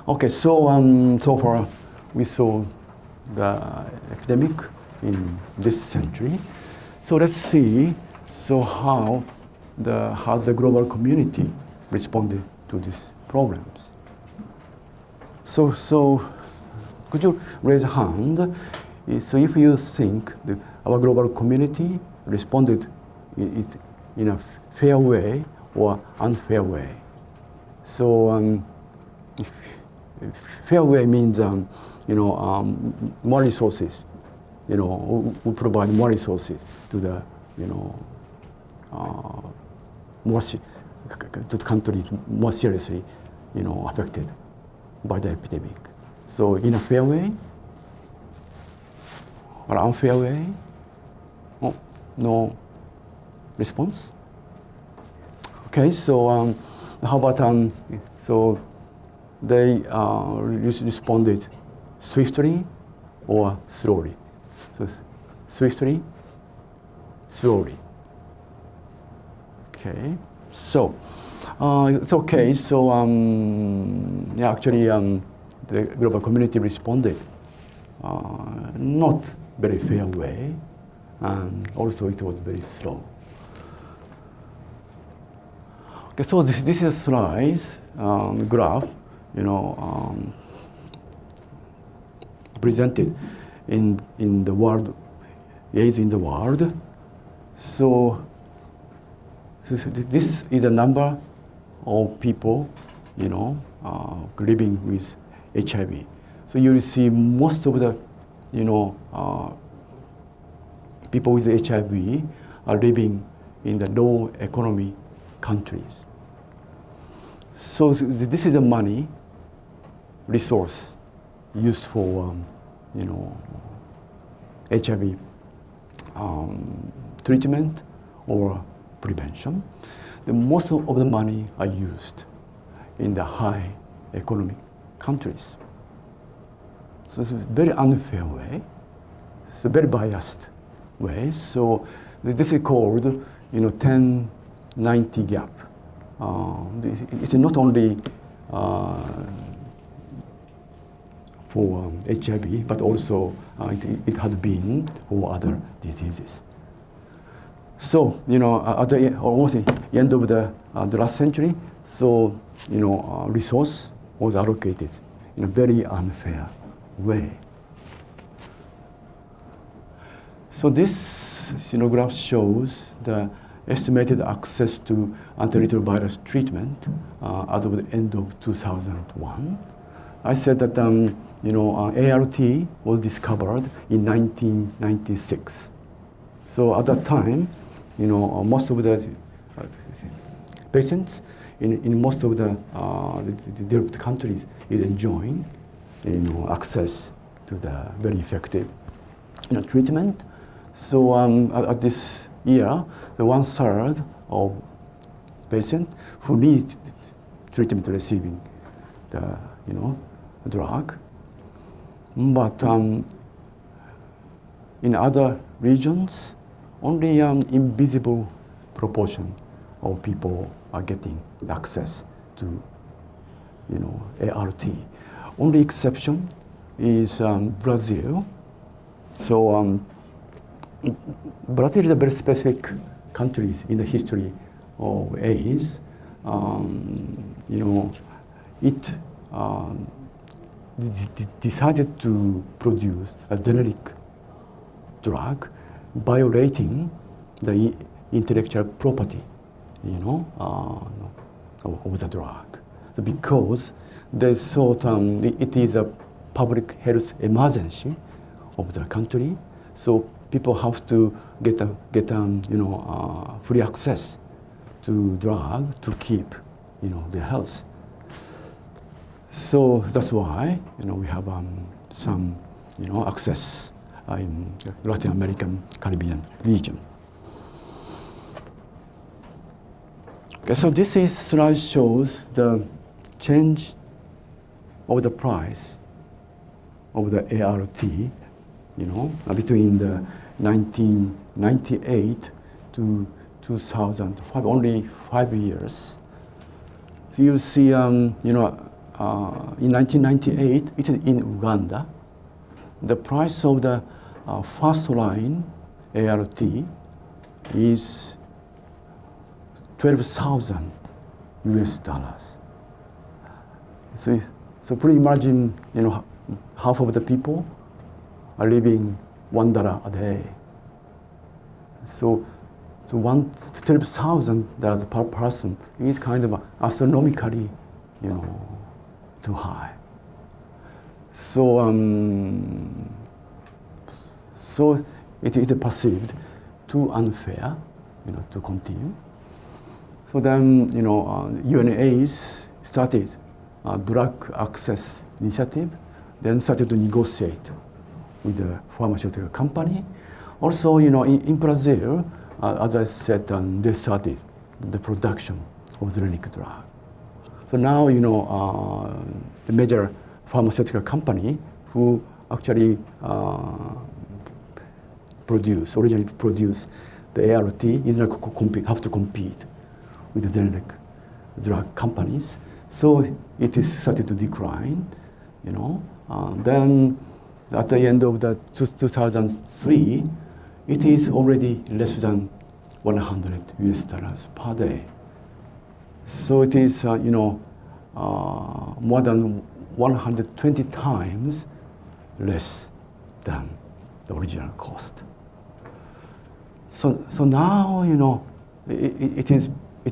Okay, so so far we saw the epidemic in this century. So let's see how the global community responded to these problems. So could you raise a hand? So if you think our global community responded in a fair way or unfair way. So if fair way means more resources. We provide more resources to the to the countries more seriously affected by the epidemic. So in a fair way or unfair way? Oh, no response? Okay, so how about so they responded swiftly or slowly? So swiftly, slowly. Okay, so it's okay. So yeah, actually, the global community responded not very fair way, and also it was very slow. Okay, so this is a slide graph, presented in the world, AIDS in the world. So this is a number of people, living with HIV. So you will see most of the, people with HIV are living in the low economy countries. So this is the money resource used for, HIV treatment or prevention. Most of the money are used in the high economic countries. So it's a very unfair way. It's a very biased way. So this is called, 10-90 gap. It's not only for HIV, but also it had been for other diseases. So, at the almost the end of the last century, so, resource was allocated in a very unfair way. So this graph shows the estimated access to antiretroviral treatment as of the end of 2001. I said that ART was discovered in 1996. So at that time, most of the patients in most of the developed countries is enjoying access to the very effective treatment. So at this year, the 1/3 of patients who need treatment receiving the drug, but in other regions, only invisible proportion of people are getting access to ART. Only exception is Brazil. So Brazil is a very specific country in the history of AIDS. It decided to produce a generic drug violating the intellectual property, of the drug. So because they thought it is a public health emergency of the country, so people have to get free access to drug to keep, their health. So that's why, we have some, access in Latin American, Caribbean region. Okay, so this slide shows the change of the price of the ART, between the 1998 to 2005, only 5 years. So you see, in 1998, it is in Uganda. The price of the first line ART is 12,000 US dollars. So please imagine, half of the people are living $1 a day. So $12,000 per person is kind of astronomically, too high. So it is perceived too unfair, to continue. So then, UNAIDS started a drug access initiative, then started to negotiate with the pharmaceutical company. Also, in Brazil, as I said, they started the production of generic drug. So now, the major pharmaceutical company who actually originally produced the ART is not have to compete with the generic drug companies. So it is started to decline, Then at the end of the 2003, it is already less than 100 US dollars per day. So it is, more than 120 times less than the original cost. So now, it has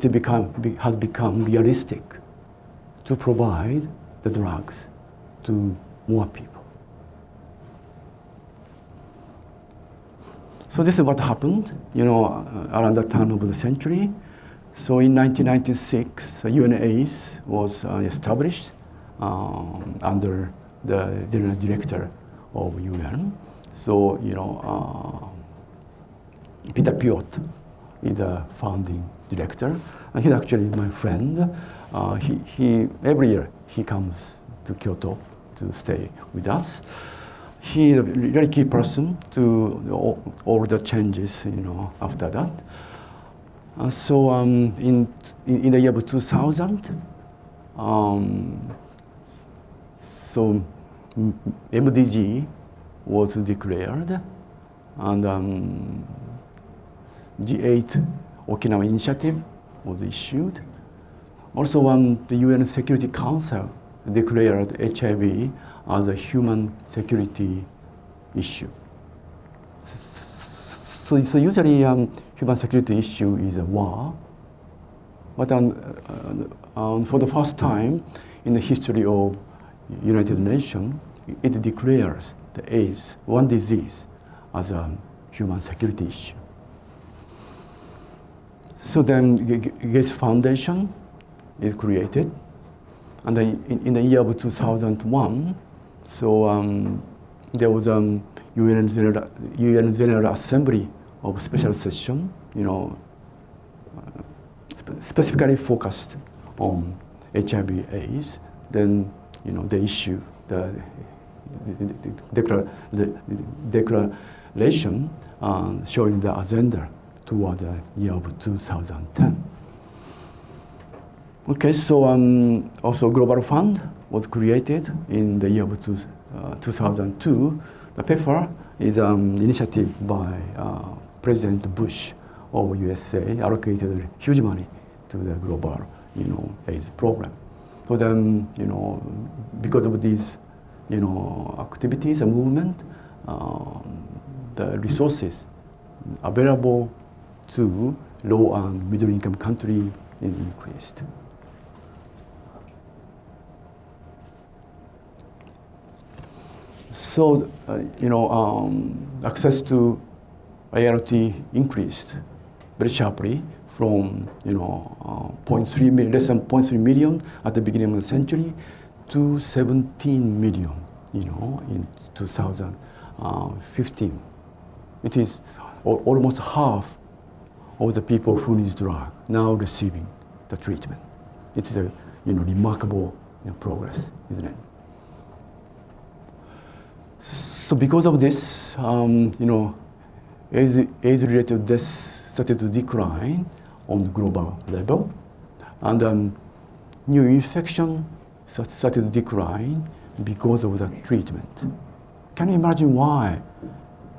become realistic to provide the drugs to more people. So this is what happened, around the turn of the century. So in 1996, UNAIDS was established under the general director of UN. So, Peter Piot is the founding director, and he's actually my friend. He every year he comes to Kyoto to stay with us. He is a very key person to all the changes, after that. So in the year of 2000, so MDG was declared, and G8 Okinawa Initiative was issued. Also, the UN Security Council declared HIV as a human security issue. So usually human security issue is a war, but for the first time in the history of United Nations, it declares the AIDS, one disease, as a human security issue. So then Gates Foundation is created, and then in the year of 2001, so there was UN General Assembly of special session, specifically focused on HIV/AIDS. Then, they issue the declaration showing the agenda toward the year of 2010. Okay, so also Global Fund was created in the year of 2002. The PEPFAR is an initiative by President Bush of USA, allocated huge money to the global, AIDS program. So then, because of these, activities and movement, the resources available to low and middle income countries increased. So, access to ART increased very sharply from, less than 0.3 million at the beginning of the century to 17 million, in 2015. It is almost half of the people who need drug now receiving the treatment. It is a, remarkable progress, isn't it? So because of this, AIDS-related deaths started to decline on the global level, and new infection started to decline because of the treatment. Can you imagine why,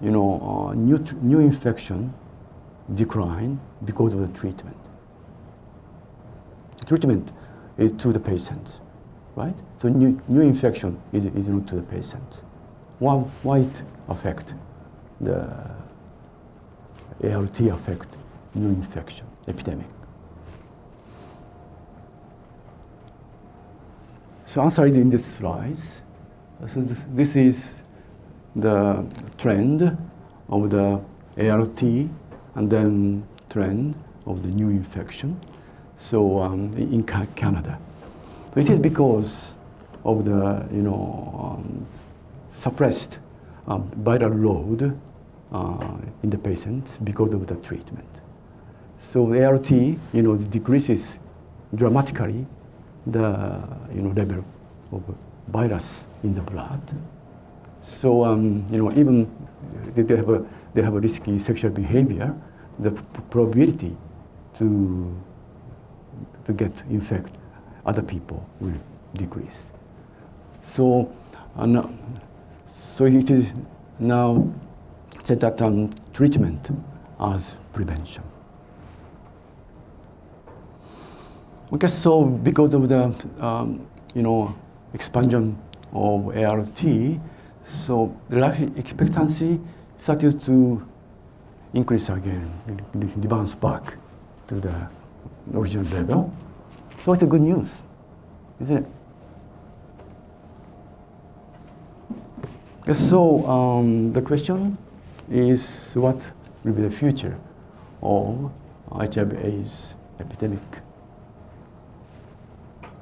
new infection decline because of the treatment? Treatment is to the patient, right? So new infection is not to the patient. Why it affect the ART affect new infection epidemic? So answer is in this slides. So this is the trend of the ART and then trend of the new infection. So in Canada, it is because of the suppressed viral load in the patients because of the treatment. So the ART decreases dramatically the level of virus in the blood. So even they have a risky sexual behavior, the probability to get infect other people will decrease. So it is now said that treatment as prevention. Okay, so because of the expansion of ART, so the life expectancy started to increase again, bounce back to the original level. So it's a good news, isn't it? Okay, so the question is, what will be the future of HIV/AIDS epidemic?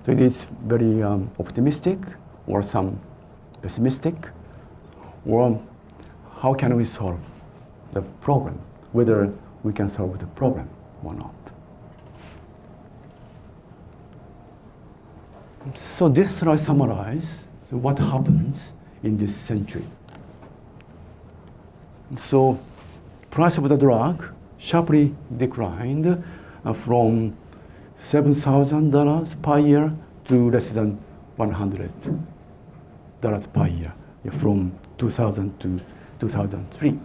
So it is very optimistic, or some pessimistic, or how can we solve the problem, whether we can solve the problem or not. So this slide summarizes what happens in this century. So price of the drug sharply declined from $7,000 per year to less than $100 per year from 2000 to 2003.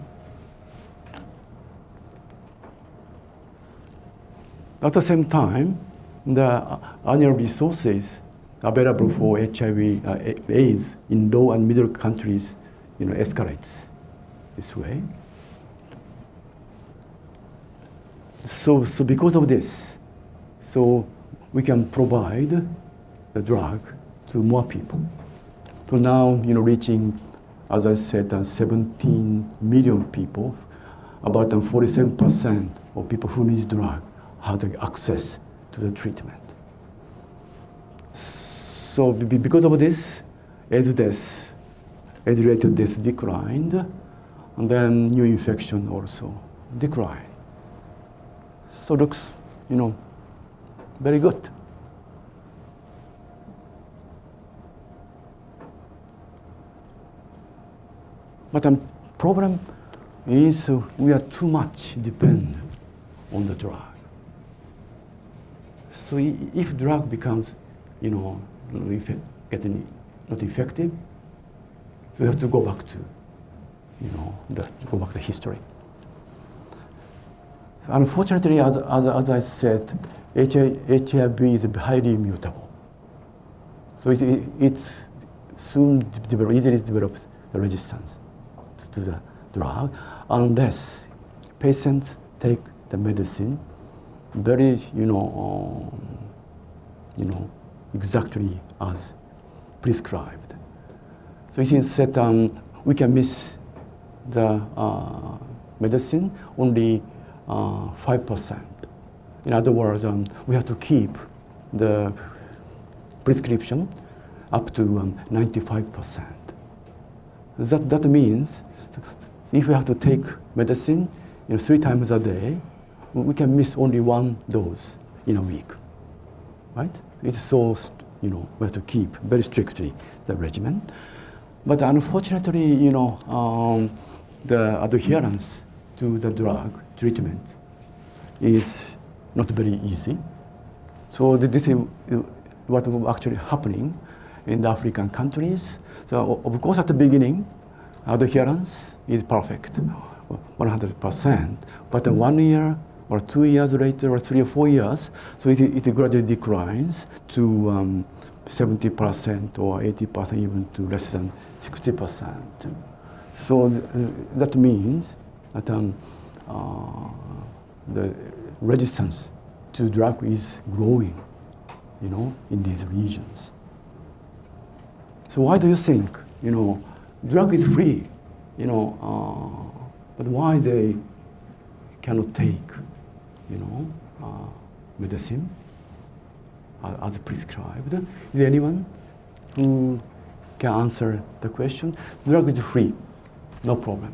At the same time, the annual resources available for HIV/AIDS in low and middle countries, escalates this way. So because of this, so we can provide the drug to more people. So now, reaching, as I said, 17 million people, about 47% of people who need drug have access to the treatment. So because of this, AIDS-related deaths declined, and then new infection also declined. So looks, very good. But the problem is we are too much dependent on the drug. So if drug becomes, getting not effective, so we have to go back to, go back to history. Unfortunately, as I said, HIV is highly mutable. So it soon easily develops the resistance to the drug unless patients take the medicine very, exactly as prescribed. So it is said we can miss the medicine only 5%. In other words, we have to keep the prescription up to 95%. That means if we have to take medicine 3 times a day, we can miss only 1 dose in a week, right? It's so, we have to keep very strictly the regimen. But unfortunately, the adherence to the drug treatment is not very easy. So this is what was actually happening in the African countries. So of course at the beginning, adherence is perfect, 100%. But 1 year or 2 years later or 3 or 4 years, so it gradually declines to 70% or 80%, even to less than 60%. So that means that the resistance to drug is growing, in these regions. So why do you think, drug is free, but why they cannot take, medicine as prescribed? Is there anyone who can answer the question? Drug is free, no problem.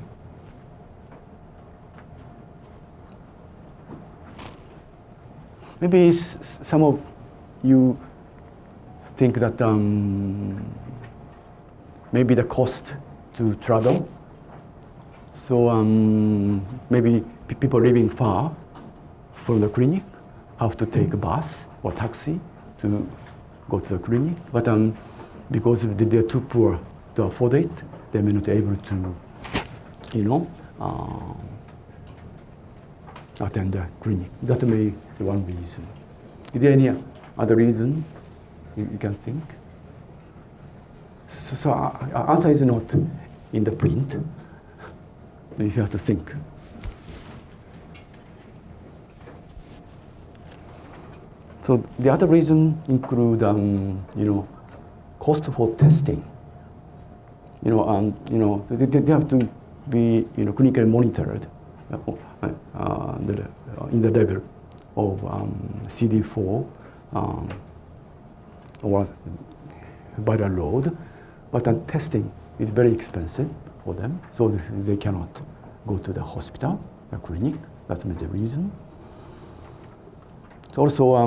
Maybe some of you think that maybe the cost to travel. So maybe people living far from the clinic have to take a bus or taxi to go to the clinic. But because they're too poor to afford it, they may not be able to, attend the clinic. That may be one reason. Is there any other reason you can think? So answer is not in the print. You have to think. So the other reason include, cost for testing. They have to be, clinically monitored in the level of CD4 or viral load, but testing is very expensive for them, so they cannot go to the hospital, the clinic. That's the reason. So also,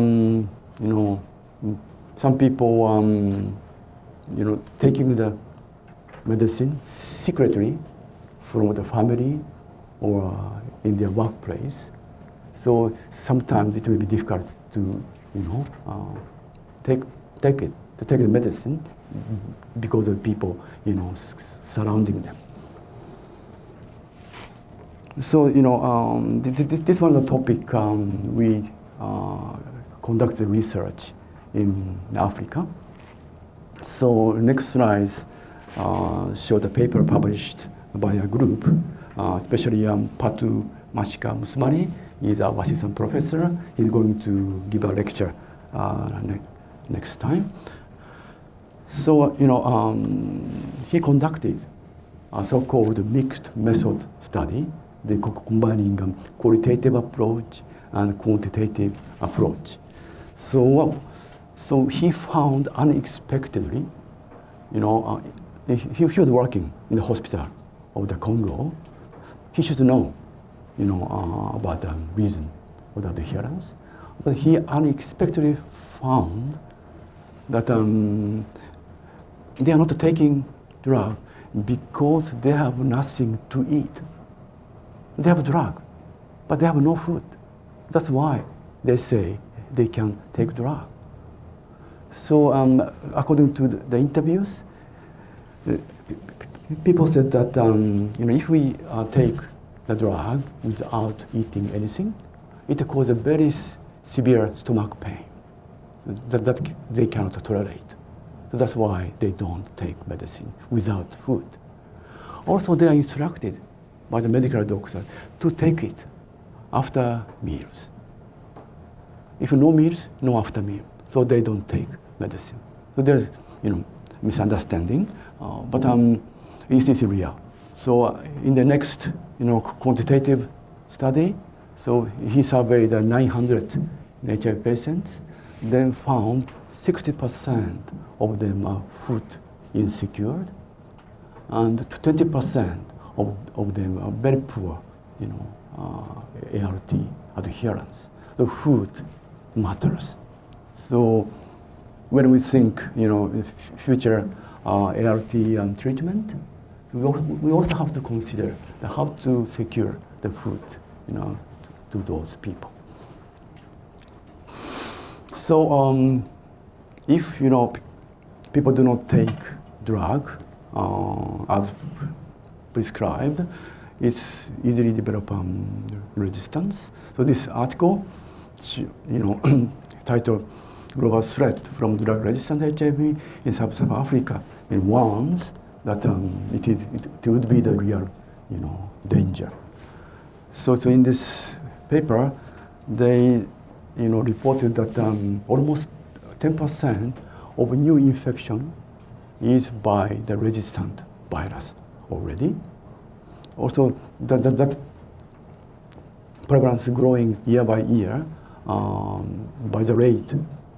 some people, taking the medicine secretly from the family or in their workplace. So sometimes it will be difficult to, take the medicine because of people, surrounding them. So, this one of the topic we conducted research in Africa. So next slides show the paper published by a group, especially Patu Mashika Musmani. He's our assistant professor. He's going to give a lecture next time. So, he conducted a so-called mixed method study, combining qualitative approach and quantitative approach. So he found unexpectedly, he was working in the hospital of the Congo. He should know, about the reason of the adherence. But he unexpectedly found that they are not taking drug because they have nothing to eat. They have drug, but they have no food. That's why they say they can take drug. So according to the interviews, people said that if we take the drug without eating anything, it causes a very severe stomach pain that they cannot tolerate. So that's why they don't take medicine without food. Also, they are instructed by the medical doctor to take it after meals. If no meals, no after meal. So they don't take medicine. So there's, misunderstanding, but it is real. So in the next, quantitative study, so he surveyed 900 HIV patients, then found 60% of them are food insecure, and 20% of them are very poor, ART adherence. The food matters. So when we think, future ART treatment, we also have to consider how to secure the food, to those people. So if people do not take drug as prescribed, it's easily develop resistance. So this article, titled "Global Threat from Drug-Resistant HIV in Sub-Saharan Africa," it warns that it would be the real, danger. So in this paper, they, reported that almost 10% of new infection is by the resistant virus already. Also, that prevalence is growing year by year by the rate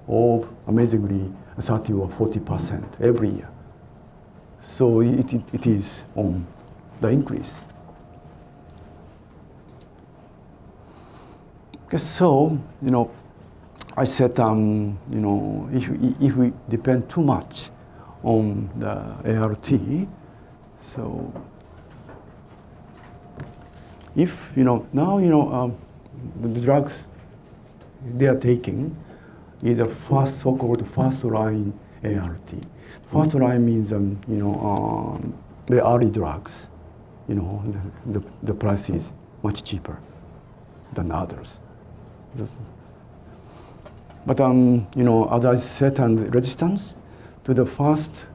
of amazingly 30 or 40% every year. So it is on the increase. Okay, so I said if we depend too much on the ART, so if now the drugs they are taking is a so-called first line ART. First line means the early drugs. The price is much cheaper than others. But as I said, and resistance to the first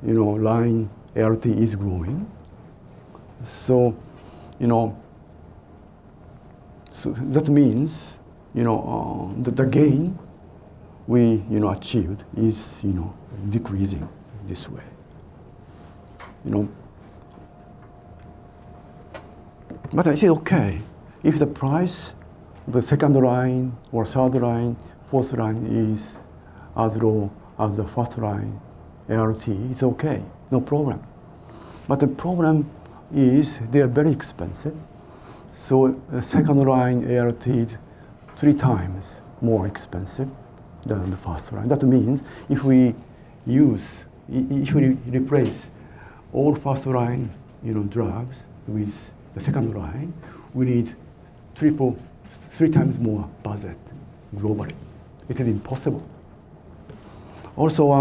line ART is growing. So so that means the gain we achieved is decreasing this way. But I say okay if the price of the second line or third line, fourth line is as low as the first line ART, it's okay, no problem. But the problem is they are very expensive. So the second line ART is 3 times more expensive than the first line. That means if we replace all first line drugs with the second line, we need 3 times more budget globally. It is impossible. Also,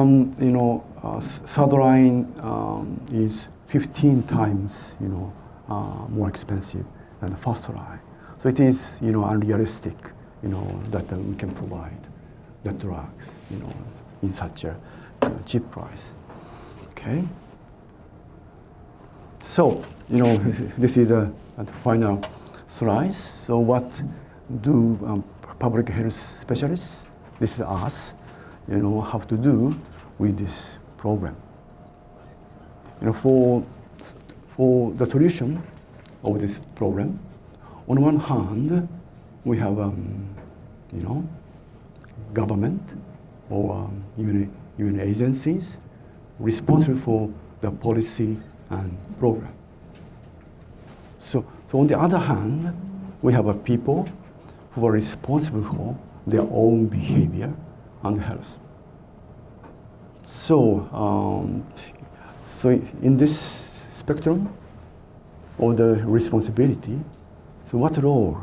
third line is 15 times more expensive than the first line. So it is unrealistic that we can provide the drugs in such a cheap price. Okay. So this is the final slide. So what do public health specialists, this is us, have to do with this problem? For the solution of this problem, on one hand, we have government or even agencies responsible for the policy and program. So on the other hand, we have people who are responsible for their own behavior and health. So in this spectrum of the responsibility, so what role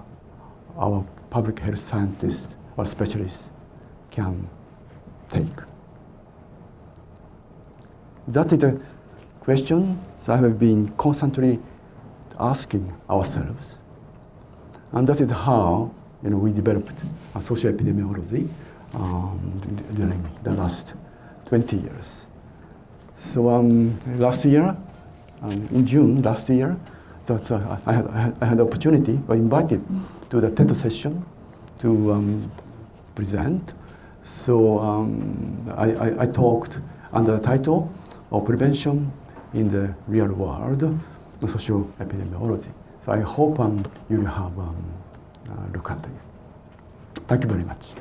our public health scientists or specialists can take? That is a question that I have been constantly asking ourselves, and that is how we developed social epidemiology during the last 20 years. So last year, in June last year, I had the opportunity, I invited to the TED session to present. So I talked under the title of Prevention in the Real World, Social Epidemiology. So I hope you will have a look at it. Thank you very much.